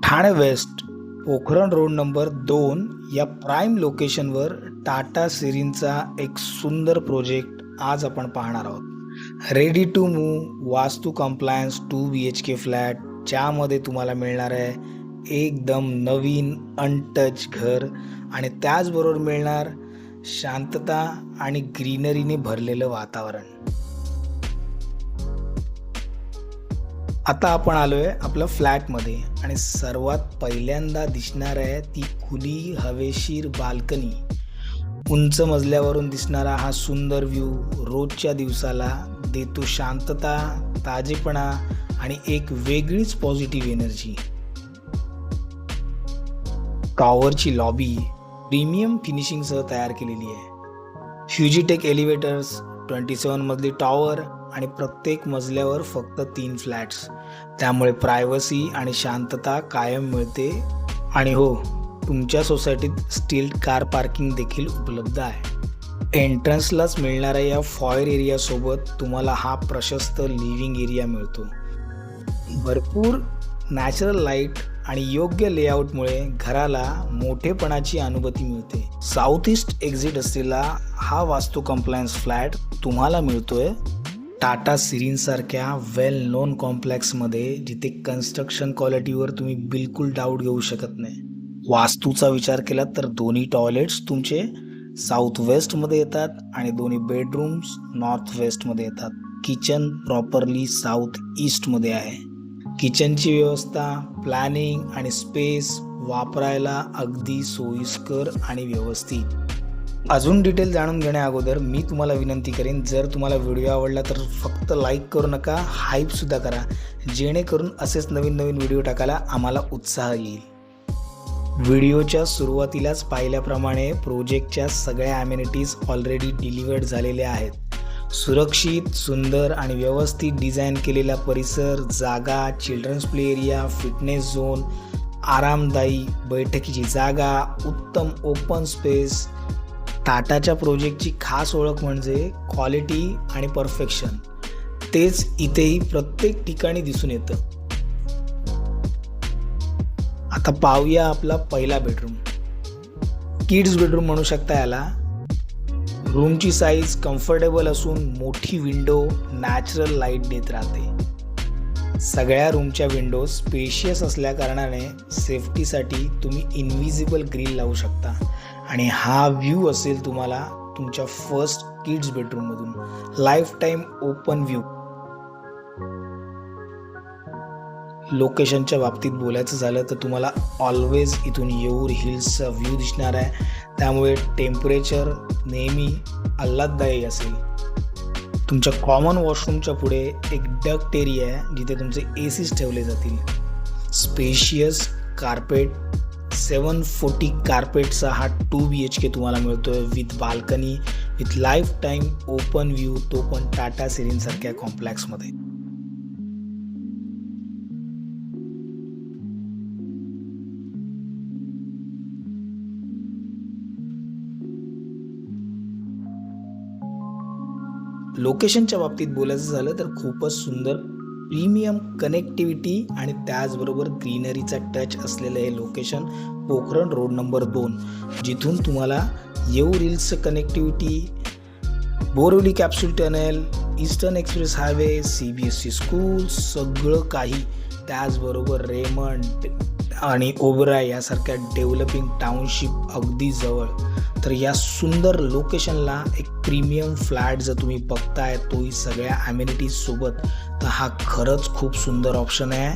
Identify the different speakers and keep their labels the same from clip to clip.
Speaker 1: Thane west Pokhran road number 2 या prime लोकेशनवर टाटा सिरीनचा एक सुंदर प्रोजेक्ट आज आपण पाहणार आहोत. रेडी टू मूव्ह वास्तू कंप्लायन्स 2 BHK फ्लॅट, ज्यामध्ये तुम्हाला मिळणार आहे एकदम नवीन अनटच घर आणि त्याचबरोबर मिळणार शांतता आणि ग्रीनरीने भरलेलं वातावरण. आता आपण आलोय आपल्या फ्लॅटमध्ये आणि सर्वात पहिल्यांदा दिसणार आहे ती खुली हवेशीर बाल्कनी. उंच मजल्यावरून दिसणारा हा सुंदर व्ह्यू रोजच्या दिवसाला देतो शांतता, ताजेपणा आणि एक वेगळीच पॉझिटिव्ह एनर्जी. टॉवरची लॉबी प्रीमियम फिनिशिंगसह तयार केलेली आहे. फ्युजिटेक एलिव्हेटर्स, 27 मजली टॉवर आणि प्रत्येक मजल्यावर फक्त 3 फ्लॅट्स, त्यामुळे प्रायव्हसी आणि शांतता कायम मिळते. आणि हो, तुमच्या सोसायटीत स्टील कार पार्किंग देखील उपलब्ध आहे. एंट्रन्सलाच मिळणाऱ्या या फॉयर एरियासोबत तुम्हाला हा प्रशस्त लिव्हिंग एरिया मिळतो. भरपूर नॅचरल लाईट आणि योग्य लेआउटमुळे घराला मोठेपणाची अनुभूती मिळते. साऊथ ईस्ट एक्झिट असलेला हा वास्तू कंप्लायन्स फ्लॅट तुम्हाला मिळतोय टाटा सिरीनसारख्या वेल नोन कॉम्प्लेक्समध्ये, जिथे कन्स्ट्रक्शन क्वालिटीवर तुम्ही बिलकुल डाऊट घेऊ शकत नाही. वास्तूचा विचार केला तर दोन्ही टॉयलेट्स तुमचे साऊथ वेस्टमध्ये येतात आणि दोन्ही बेडरूम्स नॉर्थ वेस्टमध्ये येतात. किचन प्रॉपरली साऊथ ईस्टमध्ये आहे. किचनची व्यवस्था, प्लॅनिंग आणि स्पेस वापरायला अगदी सोयीस्कर आणि व्यवस्थित. अजून डिटेल जाणून घेण्या अगोदर मी तुम्हाला विनंती करेन, जर तुम्हाला व्हिडिओ आवडला तर फक्त लाईक करू नका, हाईपसुद्धा करा, जेणेकरून असेच नवीन नवीन व्हिडिओ टाकायला आम्हाला उत्साह येईल. व्हिडिओच्या सुरुवातीलाच पाहिल्याप्रमाणे प्रोजेक्टच्या सगळ्या ॲमेनिटीज ऑलरेडी डिलिव्हर्ड झालेल्या आहेत. सुरक्षित, सुंदर आणि व्यवस्थित डिझाईन केलेला परिसर, जागा, children's play area, fitness zone, आरामदायी बैठकीची जागा, उत्तम ओपन स्पेस. टाटाच्या प्रोजेक्टची खास ओळख म्हणजे क्वालिटी आणि परफेक्शन. तेच इथेही प्रत्येक ठिकाणी दिसून येतं. आता पाहूया आपला पहिला बेडरूम. किड्स बेडरूम म्हणू शकता याला. रूमची साईज कम्फर्टेबल असून मोठी विंडो नॅचरल लाईट देत राहते. सगळ्या रूमच्या विंडो स्पेशियस असल्या कारणाने सेफ्टीसाठी तुम्ही इनव्हिजिबल ग्रिल लावू शकता. आणि हा व्ह्यू असेल तुम्हाला तुमच्या फर्स्ट किड्स बेडरूममधून. Lifetime open view. लोकेशनच्या बाबतीत बोलायचं झालं तर तुम्हाला ऑलवेज इथून येऊर हिल्सचा व्ह्यू दिसणार आहे, त्यामुळे टेम्परेचर नेहमी आल्हाददायी असेल. तुमच्या कॉमन वॉशरूमच्या पुढे एक डक्ट एरिया आहे, जिथे तुमचे ACs ठेवले जातील. स्पेशियस कार्पेट, 740 कार्पेटचा हा 2 BHK तुम्हाला मिळतोय with balcony, with life time open view, तो पण टाटा सिरीनसारख्या कॉम्प्लेक्समध्ये. लोकेशनच्या बाबतीत बोलायचं झालं तर खूपच सुंदर प्रीमियम कनेक्टिव्हिटी आणि त्याचबरोबर ग्रीनरीचा टच असलेलं हे लोकेशन पोखरण रोड नंबर 2, जिथून तुम्हाला येऊर हिल्सचं connectivity, Borivali capsule tunnel, eastern express highway, CBSE school, सगळं काही, त्याचबरोबर रेमंड आणि ओबराय यासारख्या डेव्हलपिंग टाउनशिप अगदी जवळ. तर या सुंदर लोकेशनला एक प्रीमियम फ्लॅट जर तुम्ही बघताय, तोही सगळ्या ॲमेनिटीज सोबत, तर हा खरंच खूप सुंदर ऑप्शन आहे,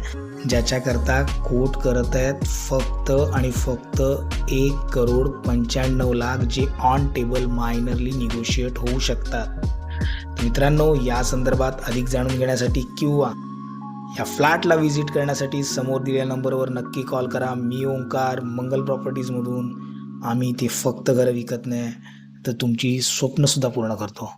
Speaker 1: ज्याच्याकरता कोट करत आहेत फक्त आणि फक्त 1,95,00,000, जे ऑन टेबल मायनरली निगोशिएट होऊ शकतात. मित्रांनो, या संदर्भात अधिक जाणून घेण्यासाठी किंवा या फ्लॅटला व्हिजिट करण्यासाठी समोर दिलेल्या नंबरवर नक्की कॉल करा. मी ओंकार, मंगल प्रॉपर्टीजमधून. आम्ही ते फक्त घरं विकत नाही तर तुमची स्वप्नसुद्धा पूर्ण करतो.